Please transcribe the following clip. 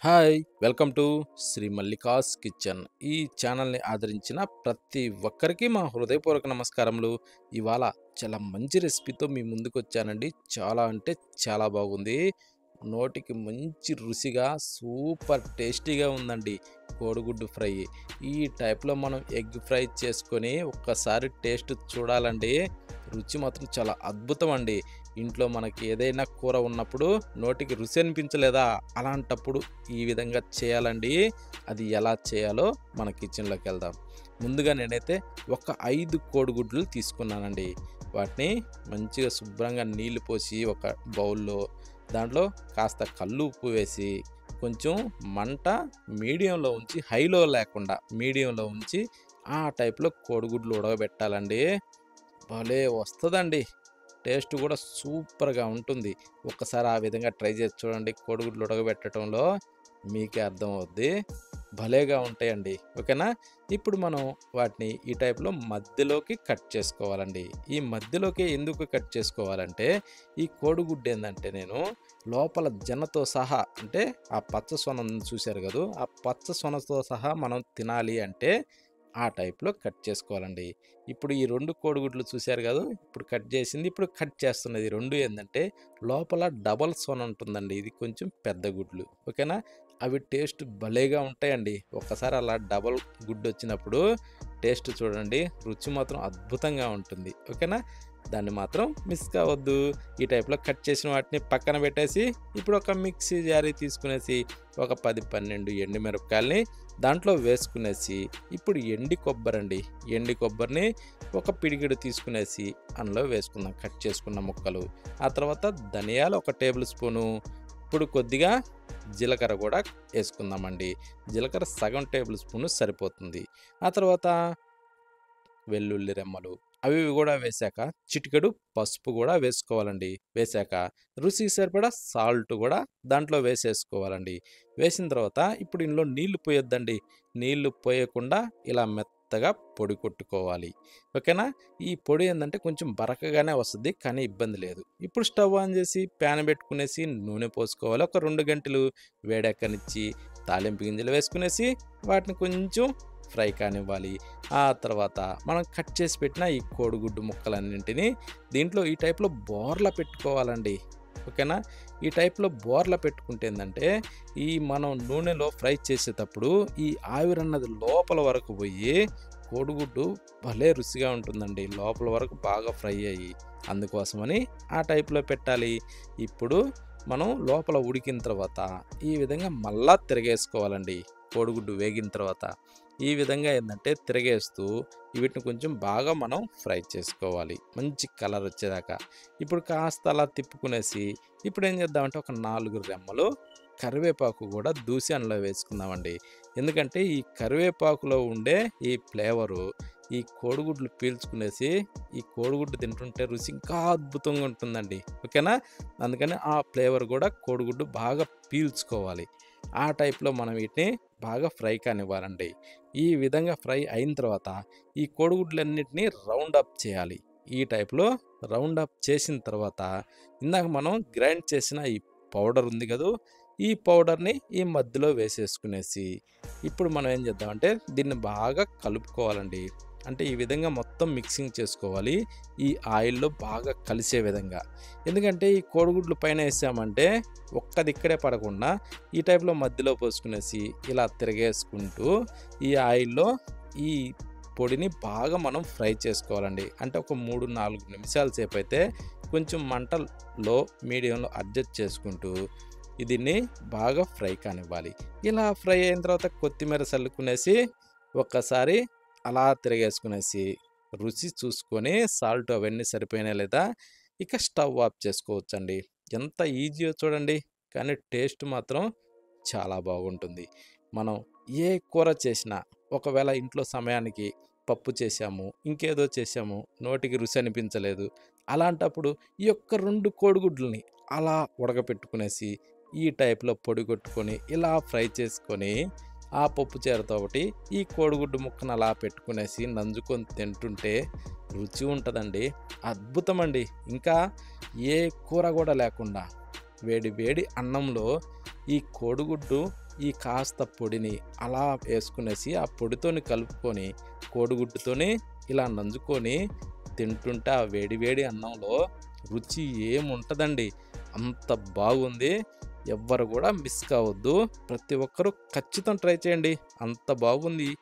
Hi! Welcome to Shri Mallika's kitchen. ఈ ఛానల్‌ని ఆదరించిన ప్రతి ఒక్కరికి మా హృదయపూర్వక నమస్కారములు. ఇవాళ చాలా మంచి రెసిపీతో మీ ముందుకొచ్చానండి. చాలా అంటే చాలా బాగుంది. నోటికి మంచి రుచిగా సూపర్ టేస్టీగా ఉందండి కోడిగుడ్డు ఫ్రై. ఈ టైప్‌లో మనం ఎగ్ ఫ్రై చేసుకొని ఒక్కసారి టేస్ట్ చూడాలండి. రుచి మాత్రం చాలా అద్భుతం అండి. ఇంట్లో మనకి ఏదైనా కూర ఉన్నప్పుడు నోటికి రుచి అనిపించలేదా? అలాంటప్పుడు ఈ విధంగా చేయాలండి. అది ఎలా చేయాలో మన కిచెన్‌లోకెళ్దాం. ముందుగా నేనైతే ఒక 5 కోడిగుడ్లు తీసుకున్నానండి. వాటిని మంచిగా శుభ్రంగా నీళ్లు పోసి ఒక బౌల్‌లో దాంట్లో కాస్త కల్లుప్పు వేసి కొంచెం మంట మీడియంలో ఉంచి, హైలో లేకుండా మీడియంలో ఉంచి ఆ టైప్‌లో కోడిగుడ్లు ఉడకబెట్టాలండి. భలే వస్తదండి. టేస్ట్ కూడా సూపర్‌గా ఉంటుంది. ఒక్కసారి ఆ విధంగా ట్రై చేసి చూడండి. కోడిగుడ్లు ఉడకబెట్టడంలో మీకే అర్థమవుద్ది. భలేగా ఉంటాయండి. ఓకేనా? ఇప్పుడు మనం వాటిని ఈ టైప్‌లో మధ్యలోకి కట్ చేసుకోవాలండి. ఈ మధ్యలోకి ఎందుకు కట్ చేసుకోవాలంటే, ఈ కోడిగుడ్డు ఏందంటే నేను లోపల జొన్నతో సహా అంటే ఆ పచ్చ సొన చూసారు కదూ! ఆ పచ్చ సొనతో సహా మనం తినాలి అంటే ఆ టైప్‌లో కట్ చేసుకోవాలండి. ఇప్పుడు ఈ 2 కోడిగుడ్లు చూసారు గదూ! ఇప్పుడు కట్ చేసింది. ఇప్పుడు కట్ చేస్తున్నది 2 ఏందంటే లోపల డబల్ సొన ఉంటుందండి. ఇది కొంచెం పెద్ద గుడ్లు. ఓకేనా? అవి టేస్ట్ భలేగా ఉంటాయండి. ఒక్కసారి అలా డబల్ గుడ్డొచ్చినప్పుడు టేస్ట్ చూడండి. రుచి మాత్రం అద్భుతంగా ఉంటుంది. ఓకేనా? దాన్ని మాత్రం మిస్ కావద్దు. ఈ టైప్‌లో కట్ చేసిన వాటిని పక్కన పెట్టేసి, ఇప్పుడు ఒక మిక్సీ జారీ తీసుకునేసి, ఒక 10, 12 ఎండుమిరపకాయలని దాంట్లో వేసుకునేసి, ఇప్పుడు ఎండి కొబ్బరండి. ఎండి కొబ్బరిని ఒక పిడికెడు తీసుకునేసి అందులో వేసుకుందాం కట్ చేసుకున్న ముక్కలు. ఆ తర్వాత ధనియాలు ఒక టేబుల్ స్పూను, ఇప్పుడు కొద్దిగా జీలకర్ర కూడా ఏసుకుందామండి. జీలకర్ర సగం టేబుల్ స్పూను సరిపోతుంది. ఆ తర్వాత వెల్లుల్లి రెమ్మలు అవి గూడా వేశాక, చిటికెడు పసుపు గూడా వేసుకోవాలండి. వేశాక రుచికి సరిపడా సాల్ట్ గూడా దాంట్లో వేసేసుకోవాలండి. వేసిన తర్వాత ఇప్పుడు ఇందులో నీళ్లు పోయొద్దండి. నీళ్లు పోయకుండా ఇలా మెత్తగా పొడి కొట్టుకోవాలి. ఓకేనా? ఈ పొడి ఏందంటే కొంచెం బరకగానే వస్తది. కానీ ఇబ్బంది లేదు. ఇప్పుడు స్టవ్ ఆన్ చేసి ప్యాన్ పెట్టుకునేసి నూనె పోసుకోవాలి. ఒక 2 గంటలు వేడెక్కనిచ్చి తాలింపు గింజలు వేసుకునేసి వాటిని కొంచెం ఫ్రై కానివ్వాలి. ఆ తర్వాత మనం కట్ చేసి పెట్టిన ఈ కోడిగుడ్డు ముక్కలన్నింటినీ దీంట్లో ఈ టైప్‌లో బోర్లా పెట్టుకోవాలండి. ఓకేనా? ఈ టైప్‌లో బోర్లా పెట్టుకుంటే ఏందంటే, ఈ మనం నూనెలో ఫ్రై చేసేటప్పుడు ఈ ఆవిరన్నది లోపల వరకు పోయి కోడిగుడ్డు భలే రుచిగా ఉంటుందండి. లోపల వరకు బాగా ఫ్రై అయ్యి. అందుకోసమని ఆ టైప్‌లో పెట్టాలి. ఇప్పుడు మనం లోపల ఉడికిన తర్వాత ఈ విధంగా మళ్ళా తిరగేసుకోవాలండి. కోడిగుడ్డు వేగిన తర్వాత. ఈ విధంగా ఏందంటే తిరగేస్తూ వీటిని కొంచెం బాగా మనం ఫ్రై చేసుకోవాలి. మంచి కలర్ వచ్చేదాకా. ఇప్పుడు కాస్త అలా తిప్పుకునేసి ఇప్పుడు ఏం చేద్దామంటే ఒక 4 రెమ్మలు కరివేపాకు కూడా దూసి అందులో వేసుకుందామండి. ఎందుకంటే ఈ కరివేపాకులో ఉండే ఈ ఫ్లేవరు ఈ కోడిగుడ్లు పీల్చుకునేసి ఈ కోడిగుడ్డు తింటుంటే రుచి ఇంకా అద్భుతంగా ఉంటుందండి. ఓకేనా? అందుకని ఆ ఫ్లేవర్ కూడా కోడిగుడ్డు బాగా పీల్చుకోవాలి. ఆ టైప్‌లో మనం వీటిని బాగా ఫ్రై కానివ్వాలండి. ఈ విధంగా ఫ్రై అయిన తర్వాత ఈ కోడిగుడ్లన్నిటిని రౌండ్ అప్ చేయాలి. ఈ టైప్‌లో రౌండ్ అప్ చేసిన తర్వాత ఇందాక మనం గ్రైండ్ చేసిన ఈ పౌడర్ ఉంది కదూ! ఈ పౌడర్‌ని ఈ మధ్యలో వేసేసుకునేసి ఇప్పుడు మనం ఏం చేద్దామంటే దీన్ని బాగా కలుపుకోవాలండి. అంటే ఈ విధంగా మొత్తం మిక్సింగ్ చేసుకోవాలి. ఈ ఆయిల్‌లో బాగా కలిసే విధంగా. ఎందుకంటే ఈ కోడిగుడ్లు పైన ఏసామంటే ఒక్కదిక్కడే పడకుండా ఈ టైప్‌లో మధ్యలో పోసుకునేసి ఇలా తిరగేసుకుంటూ ఈ ఆయిల్‌లో ఈ పొడిని బాగా మనం ఫ్రై చేసుకోవాలండి. అంటే ఒక 3, 4 నిమిషాల సేపయితే కొంచెం మంట లో, మీడియంలో అడ్జస్ట్ చేసుకుంటూ దీన్ని బాగా ఫ్రై కానివ్వాలి. ఇలా ఫ్రై అయిన తర్వాత కొత్తిమీర చల్లుకునేసి ఒక్కసారి అలా తిరగేసుకునేసి రుచి చూసుకొని సాల్ట్ అవన్నీ సరిపోయినాయా లేదా ఇక స్టవ్ ఆఫ్ చేసుకోవచ్చండి. ఎంత ఈజీయో చూడండి. కానీ టేస్ట్ మాత్రం చాలా బాగుంటుంది. మనం ఏ కూర చేసినా ఒకవేళ ఇంట్లో సమయానికి పప్పు చేశాము, ఇంకేదో చేశాము, నోటికి రుచి అనిపించలేదు. అలాంటప్పుడు ఈ యొక్క 2 కోడిగుడ్లని అలా ఉడకపెట్టుకునేసి ఈ టైప్‌లో పొడి కొట్టుకొని ఇలా ఫ్రై చేసుకొని ఆ పప్పు చారుతోటి ఈ కోడిగుడ్డు ముక్కను అలా పెట్టుకునేసి నంజుకొని తింటుంటే రుచి ఉంటదండి. అద్భుతమండి. ఇంకా ఏ కూర గూడా లేకుండా వేడి వేడి అన్నంలో ఈ కోడిగుడ్డు ఈ కాస్త పొడిని అలా వేసుకునేసి ఆ పొడితోని కలుపుకొని కోడిగుడ్డుతోని ఇలా నంజుకొని తింటుంటే ఆ వేడి వేడి అన్నంలో రుచి ఏముంటదండి. అంత బాగుంది. ఎవ్వరు కూడా మిస్ కావద్దు. ప్రతి ఒక్కరూ ఖచ్చితం ట్రై చేయండి. అంత బాగుంది.